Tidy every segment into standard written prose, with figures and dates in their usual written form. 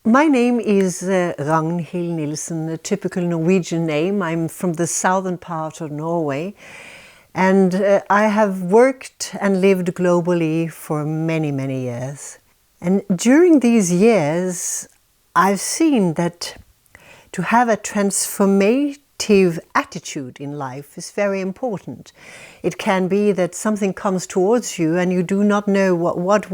My name is Ragnhild Nilsen, a typical Norwegian name. I'm from the southern part of Norway, and I have worked and lived globally for many, many years. And during these years, I've seen that to have a transformative attitude in life is very important. It can be that something comes towards you and you do not know what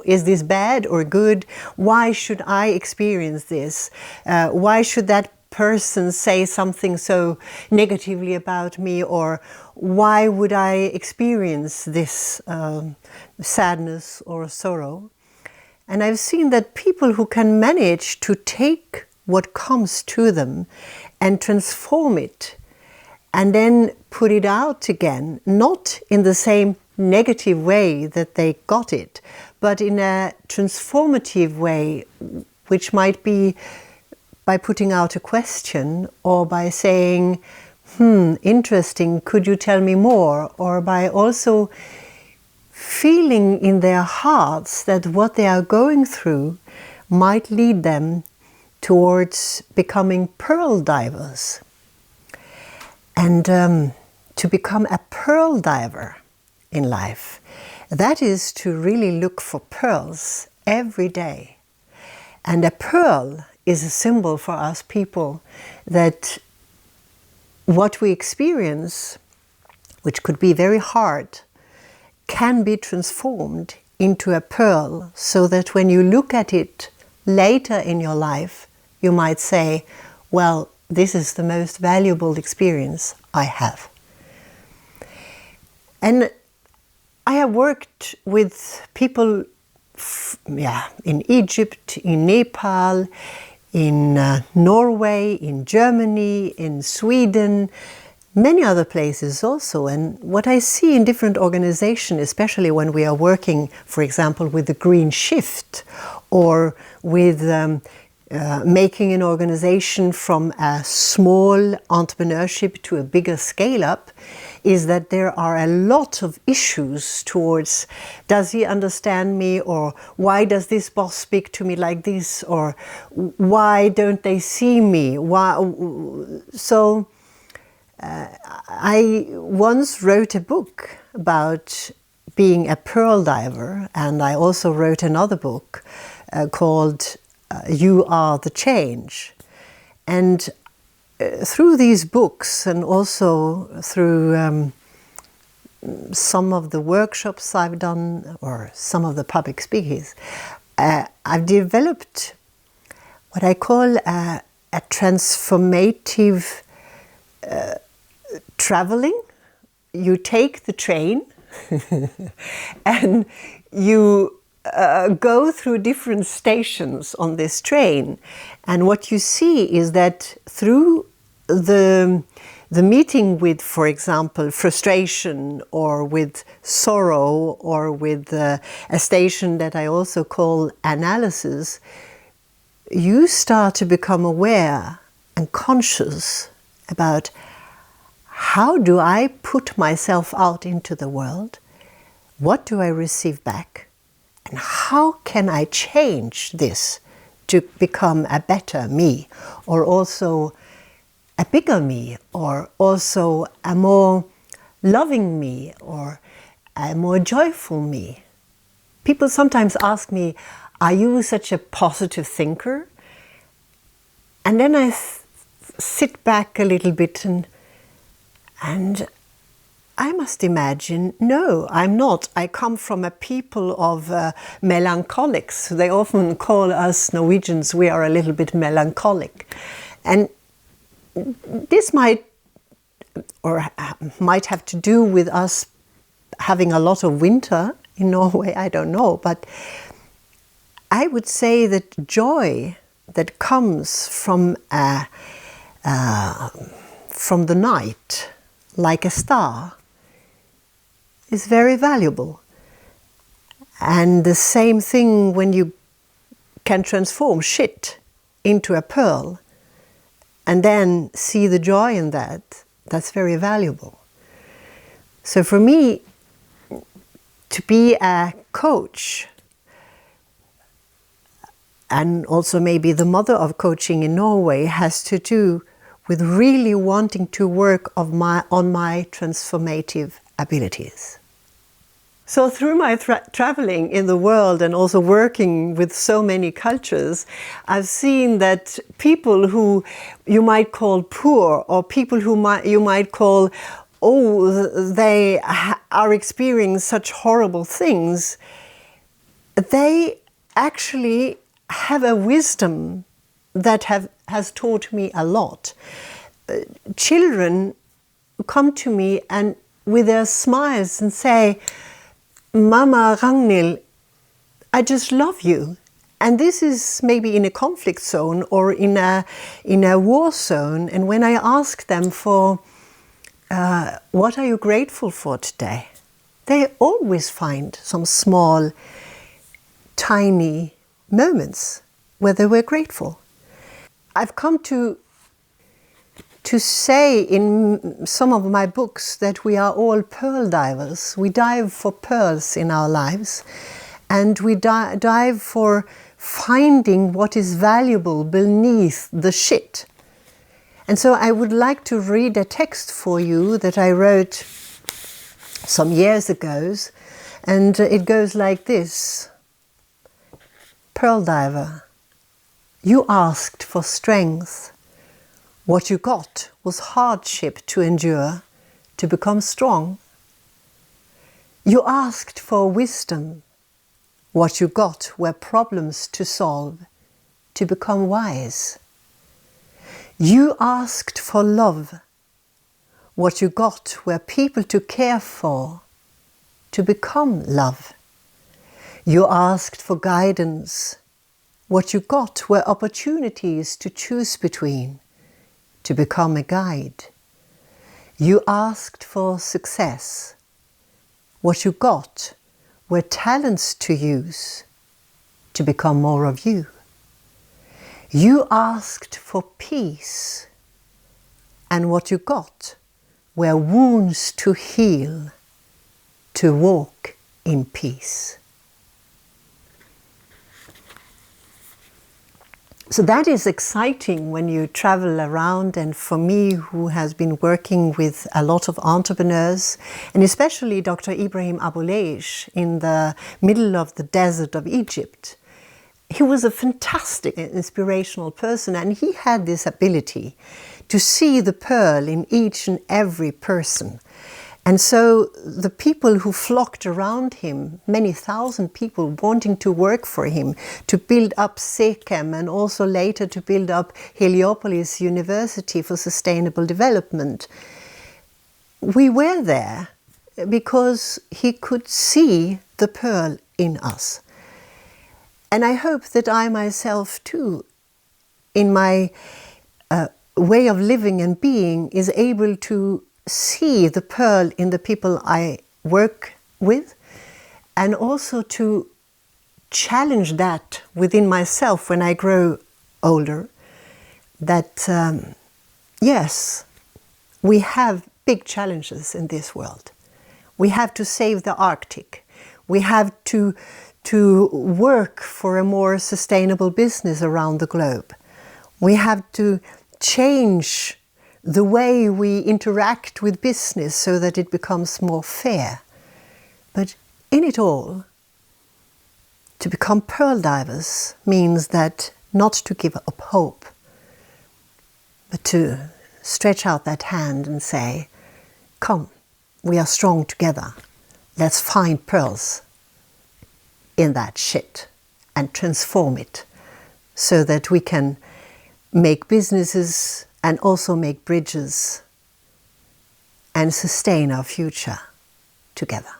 is this bad or good? Why should I experience this? Why should that person say something so negatively about me, or why would I experience this sadness or sorrow? And I've seen that people who can manage to take what comes to them and transform it and then put it out again, not in the same negative way that they got it, but in a transformative way, which might be by putting out a question, or by saying, interesting, could you tell me more? Or by also feeling in their hearts that what they are going through might lead them towards becoming pearl divers. And to become a pearl diver in life, that is to really look for pearls every day. And a pearl is a symbol for us people that what we experience, which could be very hard, can be transformed into a pearl, so that when you look at it later in your life, you might say, well, this is the most valuable experience I have. And I have worked with people in Egypt, in Nepal, in Norway, in Germany, in Sweden, many other places also. And what I see in different organizations, especially when we are working, for example, with the green shift, or with making an organization from a small entrepreneurship to a bigger scale-up, is that there are a lot of issues towards, does he understand me, or why does this boss speak to me like this, or why don't they see me? So I once wrote a book about being a pearl diver, and I also wrote another book called You Are the Change. And through these books, and also through some of the workshops I've done, or some of the public speakings, I've developed what I call a transformative traveling. You take the train and you go through different stations on this train, and what you see is that through the meeting with, for example, frustration, or with sorrow, or with a station that I also call analysis, you start to become aware and conscious about, how do I put myself out into the world? What do I receive back? And how can I change this to become a better me, or also a bigger me, or also a more loving me, or a more joyful me? People sometimes ask me, are you such a positive thinker? And then I sit back a little bit and I must imagine, no, I'm not. I come from a people of melancholics. They often call us Norwegians, we are a little bit melancholic. And this might have to do with us having a lot of winter in Norway, I don't know. But I would say that joy that comes from the night, like a star, is very valuable. And the same thing when you can transform shit into a pearl and then see the joy in that, that's very valuable. So for me, to be a coach and also maybe the mother of coaching in Norway, has to do with really wanting to work on my transformative abilities. So through my traveling in the world and also working with so many cultures, I've seen that people who you might call poor, or people who you might call, oh, they are experiencing such horrible things, they actually have a wisdom that has taught me a lot. Children come to me and with their smiles and say, Mama Ragnhild, I just love you. And this is maybe in a conflict zone or in a war zone. And when I ask them for what are you grateful for today, they always find some small, tiny moments where they were grateful. I've come to say in some of my books that we are all pearl divers. We dive for pearls in our lives, and we dive for finding what is valuable beneath the shit. And so I would like to read a text for you that I wrote some years ago, and it goes like this. Pearl diver, you asked for strength. What you got was hardship to endure, to become strong. You asked for wisdom. What you got were problems to solve, to become wise. You asked for love. What you got were people to care for, to become love. You asked for guidance. What you got were opportunities to choose between, to become a guide. You asked for success. What you got were talents to use, to become more of you. You asked for peace, and what you got were wounds to heal, to walk in peace. So that is exciting when you travel around, and for me, who has been working with a lot of entrepreneurs, and especially Dr. Ibrahim Abouleish in the middle of the desert of Egypt. He was a fantastic, inspirational person, and he had this ability to see the pearl in each and every person. And so the people who flocked around him, many thousand people wanting to work for him, to build up Sechem and also later to build up Heliopolis University for Sustainable Development, we were there because he could see the pearl in us. And I hope that I myself too, in my way of living and being, is able to see the pearl in the people I work with, and also to challenge that within myself when I grow older, that yes, we have big challenges in this world. We have to save the Arctic. We have to work for a more sustainable business around the globe. We have to change the way we interact with business so that it becomes more fair. But in it all, to become pearl divers means that not to give up hope, but to stretch out that hand and say, come, we are strong together. Let's find pearls in that shit and transform it so that we can make businesses and also make bridges and sustain our future together.